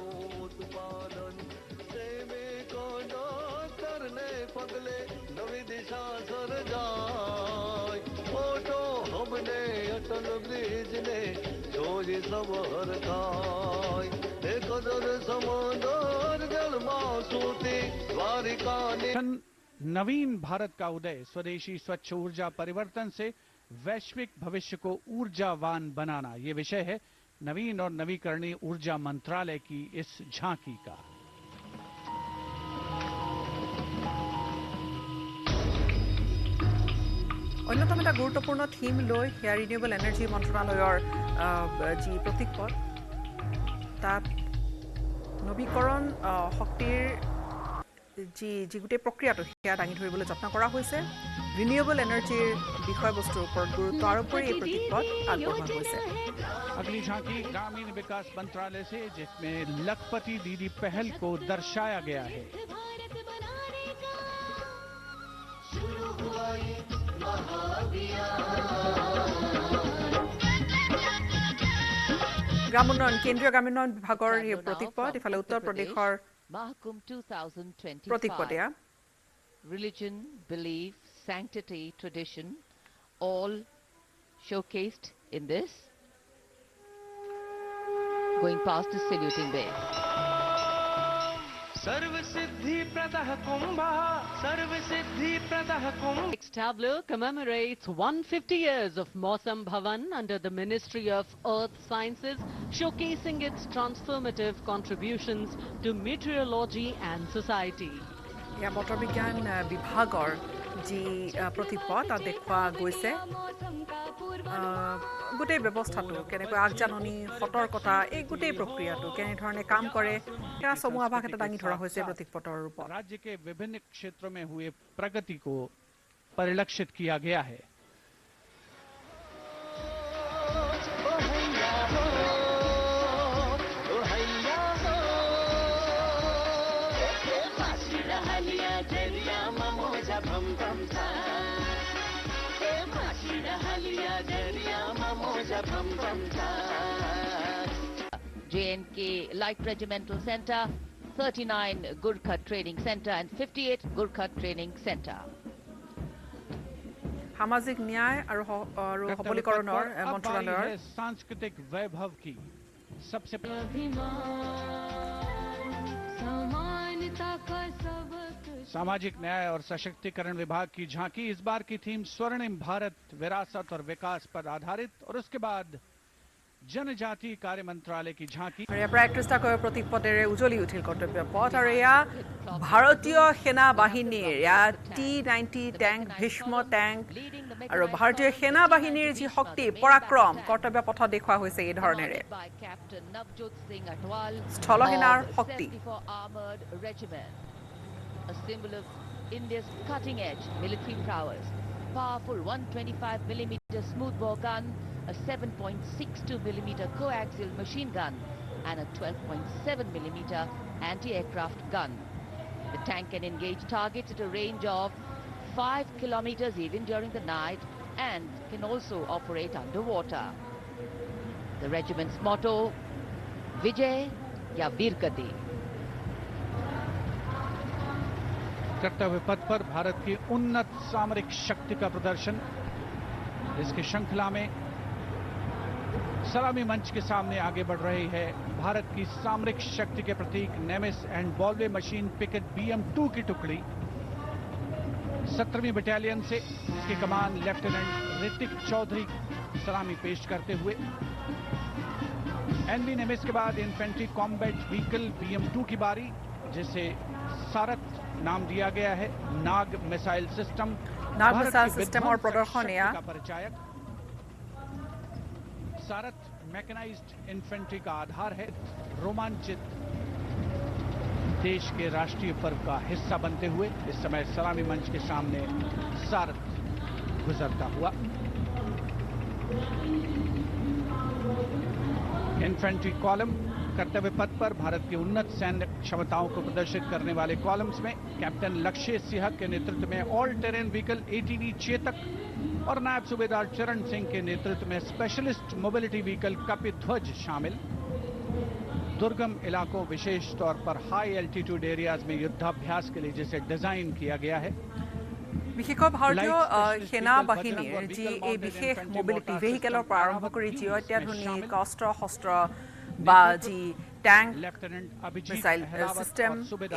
नवीन भारत का उदय, स्वदेशी स्वच्छ ऊर्जा परिवर्तन से वैश्विक भविष्य को ऊर्जावान बनाना, ये विषय है नवीन और नवीकरणीय ऊर्जा मंत्रालय की इस झांकी का। অন্যতম এটা গুৰুত্বপূৰ্ণ থিম লৈ সেয়া ৰিনিউৱেবল এনাৰ্জি মন্ত্ৰালয়ৰ যি প্ৰতীক পথ, তাত নৱীকৰণ শক্তিৰ যি গোটেই প্ৰক্ৰিয়াটো সেয়া দাঙি ধৰিবলৈ যত্ন কৰা হৈছে। ৰিনিউৱেবল এনাৰ্জিৰ বিষয়বস্তুৰ ওপৰত গুৰুত্ব আৰোপ কৰি এই প্ৰতীক পথ আগবঢ়োৱা হৈছে। अगली झांकी ग्रामीण विकास मंत्रालय से, जिसमें लखपति दीदी पहल को दर्शाया गया है। शुरू हुआ ये महाअभियान। গ্ৰামোন্নয়ন কেন্দ্ৰীয় গ্ৰামোন্নয়ন বিভাগৰ এই প্ৰতীকপট ইফালে উত্তৰ প্ৰদেশৰ Mahakumbh 2025. প্ৰতীকপট এয়া Religion, belief, sanctity, tradition, all showcased in this. Going past the saluting bay. Next tableau commemorates 150 years of Mausam Bhavan under the Ministry of Earth Sciences, showcasing its transformative contributions to meteorology and society. এয়া বতৰ বিজ্ঞান বিভাগৰ যি প্ৰতিপদ তাত দেখুওৱা গৈছে গোটেই ব্যৱস্থাটো কেনেকৈ আগজাননী সতৰ্কতা এই গোটেই প্ৰক্ৰিয়াটো কেনেধৰণে কাম কৰে সেয়া চমু আভাস এটা দাঙি ধৰা হৈছে প্ৰতীকপটৰ ৰূপত राज्य के विभिन्न क्षेत्रों में हुए प्रगति को परिलक्षित किया गया है। JNK Light Regimental Center, 39 Gurkha Training Center and 58 Gurkha Training Center. সামাজিক ন্যায় আৰু সবলীকৰণৰ মন্ত্ৰালয়ৰ सांस्कृतिक वैभव की सबसे सामाजिक न्याय और सशक्तिकरण विभाग की झांकी। इस बार की थीम स्वर्णिम भारत, विरासत और विकास पर आधारित, और उसके बाद जनजातीय कार्य मंत्रालय की झांकी। প্ৰায় 31টাকৈ প্ৰতীকপটেৰে উজ্বলি উঠিল কৰ্তব্য পথ আৰু এয়া ভাৰতীয় সেনা বাহিনীৰ T-90 টেংক ভীষ্ম টেংক আৰু ভাৰতীয় সেনা বাহিনীৰ যি শক্তি পৰাক্ৰম কৰ্তব্য পথত দেখুওৱা হৈছে এই ধৰণেৰে স্থলসেনাৰ শক্তি A symbol of India's cutting-edge military prowess. Powerful 125mm smoothbore gun, a 7.62mm coaxial machine gun, and a 12.7mm anti-aircraft gun. The tank can engage targets at a range of 5 kilometers even during the night and can also operate underwater. The regiment's motto, Vijay ya Veergati. कर्तव्य पथ पर भारत की उन्नत सामरिक शक्ति का प्रदर्शन। इसकी श्रृंखला में सलामी मंच के सामने आगे बढ़ रही है भारत की सामरिक शक्ति के प्रतीक नेमिस एंड बॉलवे मशीन पिकेट BM-2 की टुकड़ी 17वीं बटालियन से इसकी कमान लेफ्टिनेंट ऋतिक चौधरी सलामी पेश करते हुए। NV नेमिस के बाद इन्फेंट्री कॉम्बैट व्हीकल BM-2 की बारी, जिसे सारथ नाम दिया गया है। नाग मिसाइल सिस्टम और प्रदर्शन का परिचायक। सारथ मैकेनाइज्ड इन्फेंट्री का आधार है। रोमांचित देश के राष्ट्रीय पर्व का हिस्सा बनते हुए इस समय सलामी मंच के सामने सारथ गुजरता हुआ। इन्फेंट्री कॉलम कर्तव्य पथ पर भारत की उन्नत सैन्य क्षमताओं को प्रदर्शित करने वाले कॉलम्स में कैप्टन लक्ष्य सिंह के नेतृत्व में all terrain vehicle ATV Chetak और नायब सूबेदार चरण सिंह के नेतृत्व में स्पेशलिस्ट मोबिलिटी व्हीकल कपिध्वज शामिल। दुर्गम इलाकों विशेष तौर पर हाई एल्टीट्यूड एरियाज में युद्धाभ्यास के लिए जिसे डिजाइन किया गया है। বিশেষকৈ ভাৰতীয় সেনা বাহিনীৰ যি এই বিশেষ মোবিলিটি ভেহিকেলৰ পৰা আৰম্ভ কৰি যি অত্যাধুনিক অস্ত্ৰ শস্ত্ৰ বা যি ট্যাঙ্ক মিসাইল সিস্টেম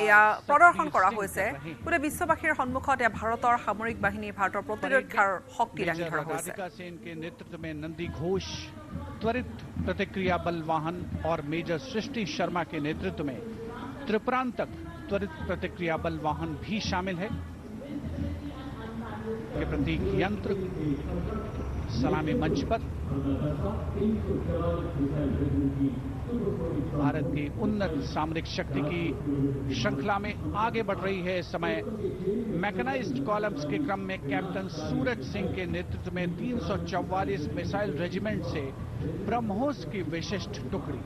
এয়া প্ৰদৰ্শন কৰা হৈছে পুৰা বিশ্ববাসীৰ সন্মুখত এয়া ভাৰতৰ সামৰিক বাহিনী ভাৰতৰ প্ৰতিৰক্ষাৰ শক্তি দাঙি ধৰা হৈছে। के नेतृत्व में नंदी घोष त्वरित प्रतिक्रिया बल वाहन और मेजर सृष्टि शर्मा के नेतृत्व में त्रिपुरांतक त्वरित प्रतिक्रिया बल वाहन भी शामिल है। के प्रतीक यंत्र सलामी मंच पर भारत की उन्नत सामरिक शक्ति की श्रृंखला में आगे बढ़ रही है। इस समय मैकेनाइज्ड कॉलम्स के क्रम में कैप्टन सूरज सिंह के नेतृत्व में 344 मिसाइल रेजिमेंट से ब्रह्मोस की विशिष्ट टुकड़ी।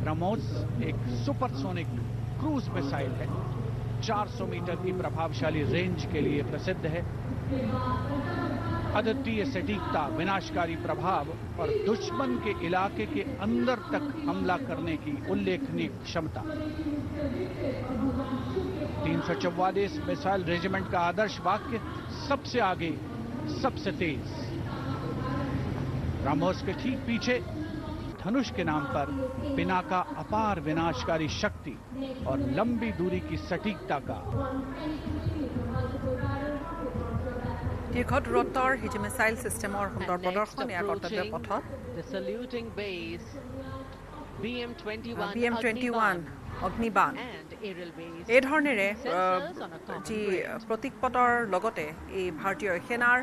ब्रह्मोस एक सुपरसोनिक क्रूज मिसाइल है, 400 मीटर की प्रभावशाली रेंज के लिए प्रसिद्ध है। अद्वितीय सटीकता, विनाशकारी प्रभाव और दुश्मन के इलाके के अंदर तक हमला करने की उल्लेखनीय क्षमता। 344 मिसाइल रेजिमेंट का आदर्श वाक्य, सबसे आगे, सबसे तेज। ब्रह्मोस के ठीक पीछे धनुष के नाम पर पिनाका अपार विनाशकारी शक्ति और लंबी दूरी की सटीकता का। দীৰ্ঘ দূৰত্বৰ হিজি মিছাইল ছিষ্টেমৰ সুন্দৰ প্ৰদৰ্শন ইয়াৰ কৰ্তব্য পথত। The saluting base, BM-21 BM-21 অগ্নিবাণ and aerial base. এই ধৰণেৰে Sensors on a common যি bridge. প্ৰতীকপটৰ লগতে এই ভাৰতীয় সেনাৰ,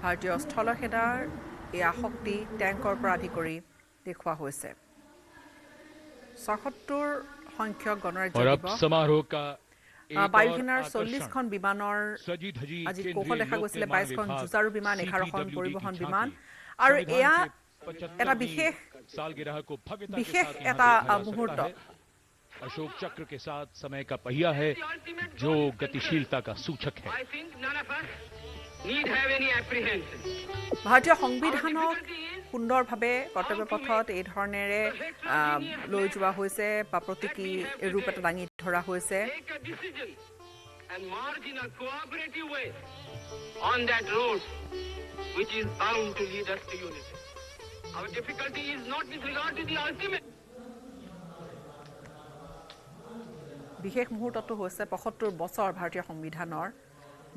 ভাৰতীয় স্থল সেনাৰ এয়া শক্তি টেংকৰ পৰা আদি কৰি দেখুওৱা হৈছে। ৭৬ সংখ্যক গণৰাজ্য और अब দিৱস समारोह का एक और বায়ুসেনাৰ आकर्षण ৪০খন বিমানৰ सजी धजी আজি केंद्रीय কৌশল দেখা लोक গৈছিলে निर्माण ২২খন विभाग, যুঁজাৰু বিমান ১১খন CPWD পৰিবহণ की বিমান झांकी। আৰু संविधान এয়া के 75वीं এটা বিশেষ सालगिरह को भव्यता के বিশেষ साथ यहाँ এটা देखा जा सकता মুহূৰ্ত। है। अशोक चक्र के साथ समय का पहिया है जो गतिशीलता का सूचक है। I think none of us need have any apprehension. ভাৰতীয় সংবিধানক সুন্দৰভাৱে কৰ্তব্য পথত এই ধৰণেৰে লৈ যোৱা হৈছে বা প্ৰতীকী ৰূপ এটা দাঙি ধৰা হৈছে। Take a decision and march in a cooperative way on that road which is bound to lead us to unity. Our difficulty is not with regard to the ultimate. বিশেষ মুহূৰ্তটো হৈছে ৭৫ বছৰ ভাৰতীয় সংবিধানৰ,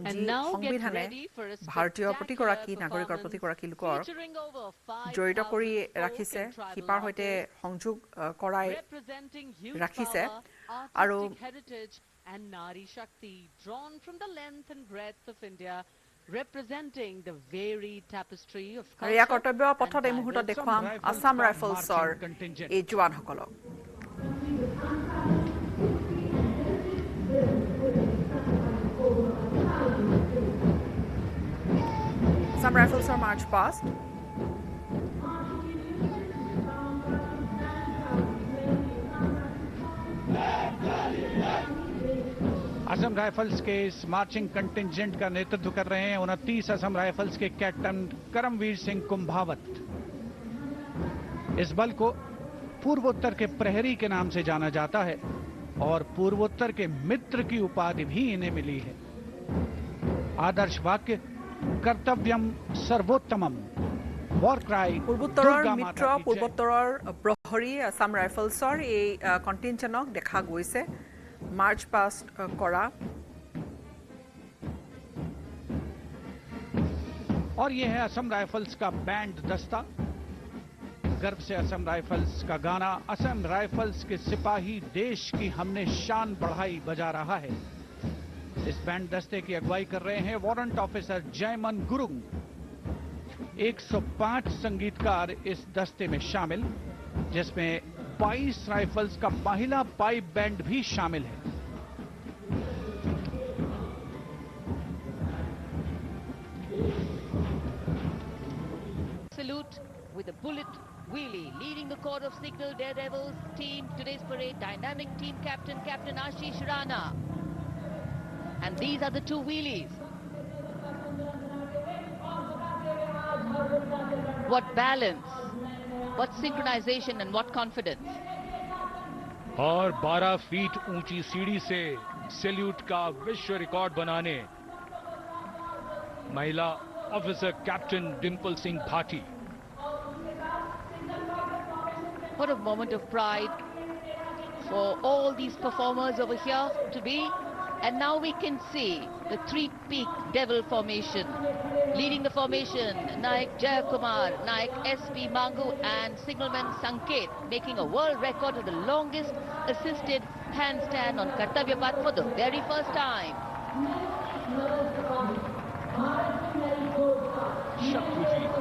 যি And now get সংবিধানে ready for a ভাৰতীয় প্ৰতিগৰাকী spectacular নাগৰিকৰ প্ৰতিগৰাকী লোকৰ featuring over 5,000 জড়িত কৰি folk ৰাখিছে, and tribal শিপাৰ সৈতে artists, সংযোগ কৰাই representing youth ৰাখিছে। power, আৰু artistic heritage and Nari Shakti drawn from the length and breadth of India, representing the varied tapestry of আৰু ইয়াৰ culture কৰ্তব্য পথত এই and মুহূৰ্তত diverse দেখুৱাম Rifles আছাম from ৰাইফলছৰ marching contingent. এই জোৱানসকলক। Some rifles are march past. Assam rifles के इस मार्चिंग कंटिंजेंट का नेतृत्व कर रहे हैं 29 असम राइफल्स के कैप्टन करमवीर सिंह कुंभावत। इस बल को पूर्वोत्तर के प्रहरी के नाम से जाना जाता है और पूर्वोत्तर के मित्र की उपाधि भी इन्हें मिली है। आदर्श वाक्य कर्तव्यम सर्वोत्तमम, वॉर क्राई পূৰ্বোত্তৰৰ दुर्गा মিত্ৰ, माता की जय। পূৰ্বোত্তৰৰ প্ৰহৰী আছাম ৰাইফলছৰ এই কণ্টিনজেণ্টক দেখা গৈছে মাৰ্চ পাষ্ট কৰা। और ये है असम राइफल्स का बैंड दस्ता। गर्व से असम राइफल्स का गाना, असम राइफल्स के सिपाही देश की हमने शान बढ़ाई बजा रहा है। इस बैंड दस्ते की अगुवाई कर रहे हैं वारंट ऑफिसर जयमन गुरुंग। 105 संगीतकार इस दस्ते में शामिल, जिसमें 22 राइफल्स का महिला पाइप बैंड भी शामिल है। Salute with a bullet wheelie, leading the corps of Signal Daredevils team. Today's parade, dynamic team captain, Captain Ashish Rana. And these are the two wheelies. What balance, what synchronization and what confidence. और 12 feet ऊंची सीढ़ी से salute का विश्व record बनाने महिला officer captain Dimple Singh Bhati. What a moment of pride for all these performers over here to be. And now we can see the three-peak devil formation. Leading the formation, Naik Jayakumar, Naik S.P. Mangu and signalman Sanket, making a world record of the longest assisted handstand on Kartavya Path for the very first time. Shatrujeet,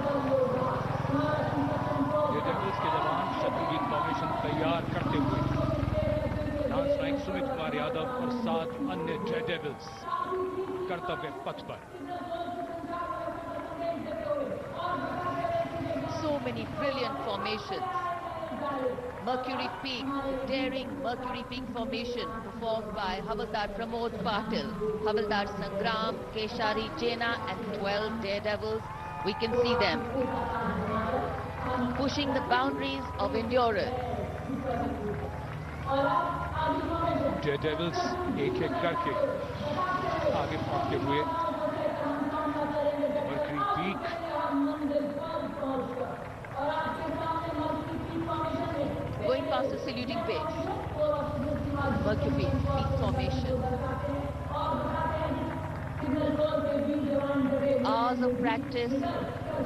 ये devils के जवान Shatrujeet formation तैयार करते हुए dance Naik Sumit Kumar Yadav और 7 अन्य जय devils कर्तव्य पथ पर। So many brilliant formations. Mercury Peak, the daring Mercury Peak formation performed by Havaldar Pramod Patil, Havaldar Sangram, Keshari Jena and 12 daredevils We can see them pushing the boundaries of endurance. Daredevils एक एक करके आगे पहुंचते हुए mercury peak Going past the saluting base. Mercury peak formation. Hours of practice,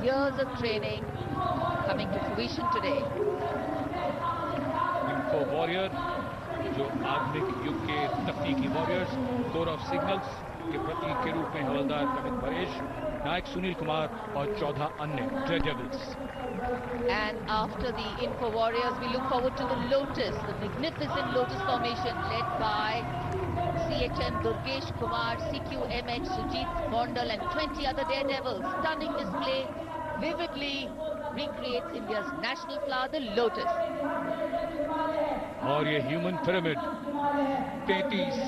years of training coming to fruition today. Info warrior जो आधुनिक युग के तकनीकी वॉरियर्स, कोर ऑफ सिग्नल्स के प्रतीक के रूप में हवलदार कमित परेश, नायक सुनील कुमार और 14 अन्य Daredevils. And after the Info Warriors, we look forward to the Lotus, the magnificent Lotus formation led by CHM Durgesh Kumar, CQMH Sujit Mondal and 20 other daredevils. Stunning display vividly recreates India's national flower, the Lotus. और ये human pyramid 33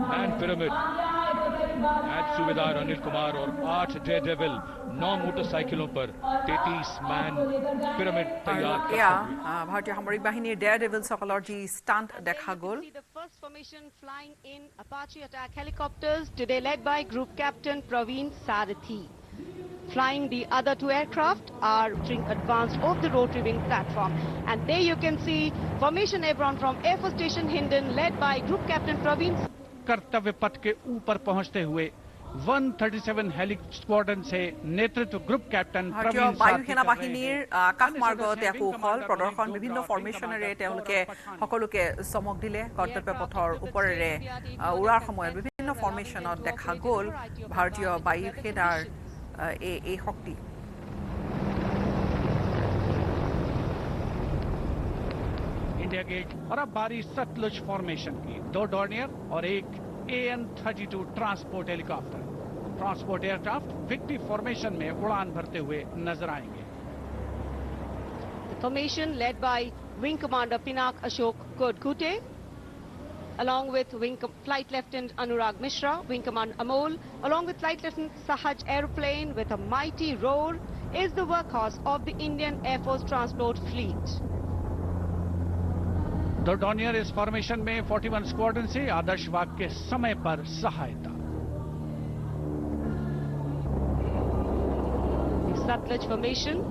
man pyramid एड सूबेदार अनिल कुमार और 8 Daredevil 9 मोटरसाइकिलों पर 33 man pyramid तैयार कर ভাৰতীয় সামৰিক বাহিনীৰ ডেয়াৰডেভিলছ সকলৰ যি ষ্টাণ্ট দেখা গ'ল. The first formation flying in Apache attack helicopters, today led by Group Captain Praveen Sarathi. Flying the other 2 aircraft are advanced off the rotary wing platform. And there you can see formation Airborne from Air Force Station Hindon led by Group Captain Praveen. कर्तव्य पथ के ऊपर पहुंचते हुए 137 heli squadron से नेतृत्व group captain ভাৰতীয় प्रवीण বায়ু सारथी সেনা कर रहे বাহিনীৰ हैं। আকাশ মাৰ্গত এক কৌশল প্ৰদৰ্শন বিভিন্ন ফৰ্মেশ্যনেৰে তেওঁলোকে সকলোকে চমক দিলে. কৰ্তব্য পথৰ ওপৰেৰে উৰাৰ সময়ত বিভিন্ন ফৰ্মেশ্যনত দেখা গ'ল ভাৰতীয় বায়ু সেনাৰ এই শক্তি. इंडिया गेट और अब बारी सतलुज फॉर्मेशन की. 2 डॉर्नियर और एक AN-32 transport helicopter. Transport aircraft victory formation में उड़ान भरते हुए नजर आएंगे. The formation led by Wing Commander Pinak Ashok Kodgute, along with Flight Lieutenant Anurag Mishra, Wing Commander Amol, along with Flight Lieutenant Sahaj aeroplane with a mighty roar, is the workhorse of the Indian Air Force Transport Fleet. 2 Dornier इस formation में 41 squadron से आदर्श वाग के समय पर सहायता. The Satluj formation.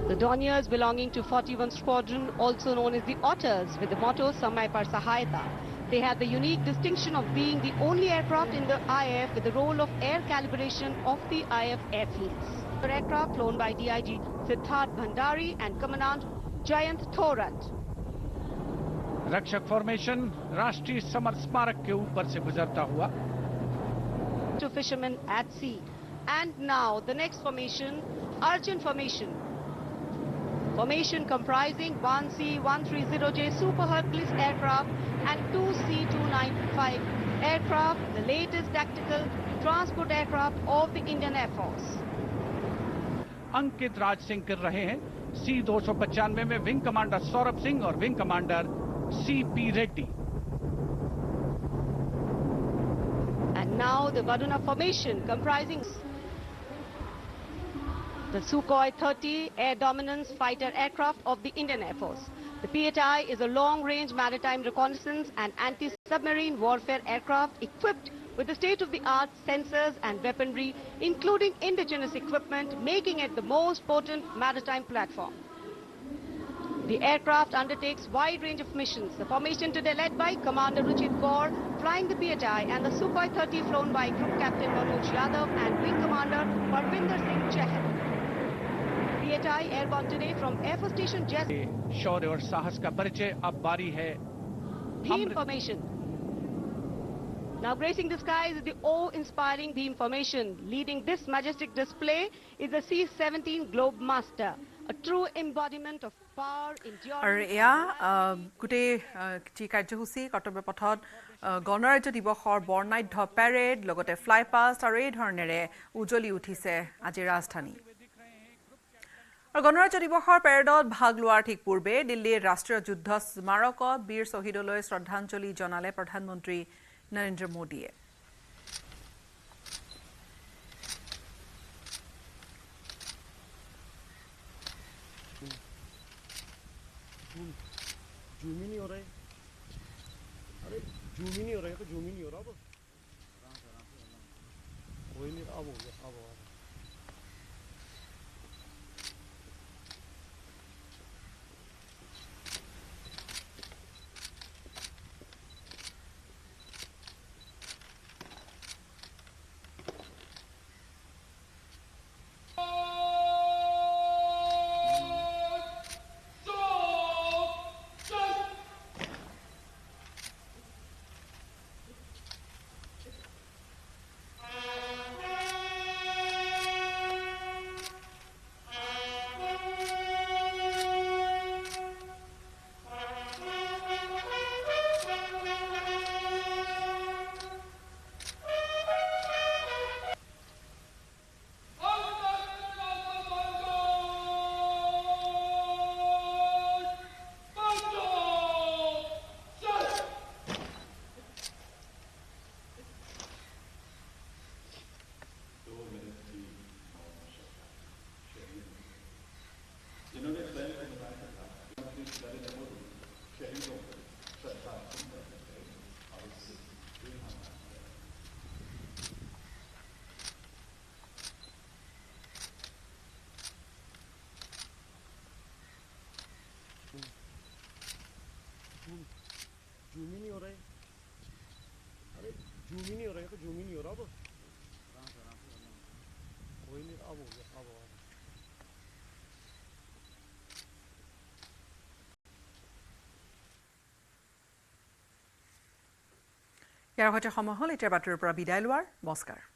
The Dorniers belonging to 41 Squadron, also known as the Otters, with the motto Samay Par Sahayata. They have the unique distinction of being the only aircraft in the IAF with the role of air calibration of the IAF airfields. The aircraft flown by DIG Siddharth Bhandari and Commandant Jayant Thorat. रक्षक formation राष्ट्रीय summer स्मारक के ऊपर से गुजरता हुआ. To fishermen at sea. And now the next formation, Arjun formation. Formation comprising 1 C-130J Super Hercules aircraft and 2 C-295 aircraft, the latest tactical transport aircraft of the Indian Air Force. अंकित राज सिंह कर रहे हैं. C-295 में wing commander Saurabh Singh और wing commander CP Reddy. And now the Varuna formation comprising the Sukhoi 30 air dominance fighter aircraft of the Indian Air Force. The PHI is a long-range maritime reconnaissance and anti-submarine warfare aircraft equipped with the state-of-the-art sensors and weaponry, including indigenous equipment, making it the most potent maritime platform. The aircraft undertakes wide range of missions. The formation today led by Commander Ruchit Kaur, flying the PHI, and the Sukhoi 30 flown by Group Captain Manoj Yadav and Wing Commander Parvinder Singh Chahal. PHI airborne today from Air Force Station Jess. शौर्य और साहस का परिचय. अब बारी है Beam formation. Now gracing the skies is the awe-inspiring beam formation. Leading this majestic display is the C-17 Globe Master, a true embodiment of power, endurance. আৰু এয়া গোটেই যি কাৰ্যসূচী কৰ্তব্য পথত গণৰাজ্য দিৱসৰ বৰ্ণাঢ্য পেৰেড লগতে ফ্লাই পাষ্ট আৰু এই ধৰণেৰে উজ্বলি উঠিছে আজি ৰাজধানী. আৰু গণৰাজ্য দিৱসৰ পেৰেডত ভাগ লোৱাৰ ঠিক পূৰ্বে দিল্লীৰ ৰাষ্ট্ৰীয় যুদ্ধ স্মাৰকত বীৰ শ্বহীদলৈ শ্ৰদ্ধাঞ্জলি জনালে প্ৰধানমন্ত্ৰী নৰেন্দ্ৰ মোদীয়ে. जूम ही नहीं हो रहा है। अरे जूम ही नहीं हो रहा है, तो जूम ही नहीं हो रहा। अब कोई नहीं, अब हो गया, अब हो गया। जूम ही नहीं हो रहा है। अरे जूम ही नहीं हो रहा है, तो जूम ही नहीं हो रहा। अब कोई नहीं, अब हो गया, अब हो गया। ইয়াৰ সৈতে সময় হ'ল এতিয়া বাতৰিৰ পৰা বিদায় লোৱাৰ। নমস্কাৰ।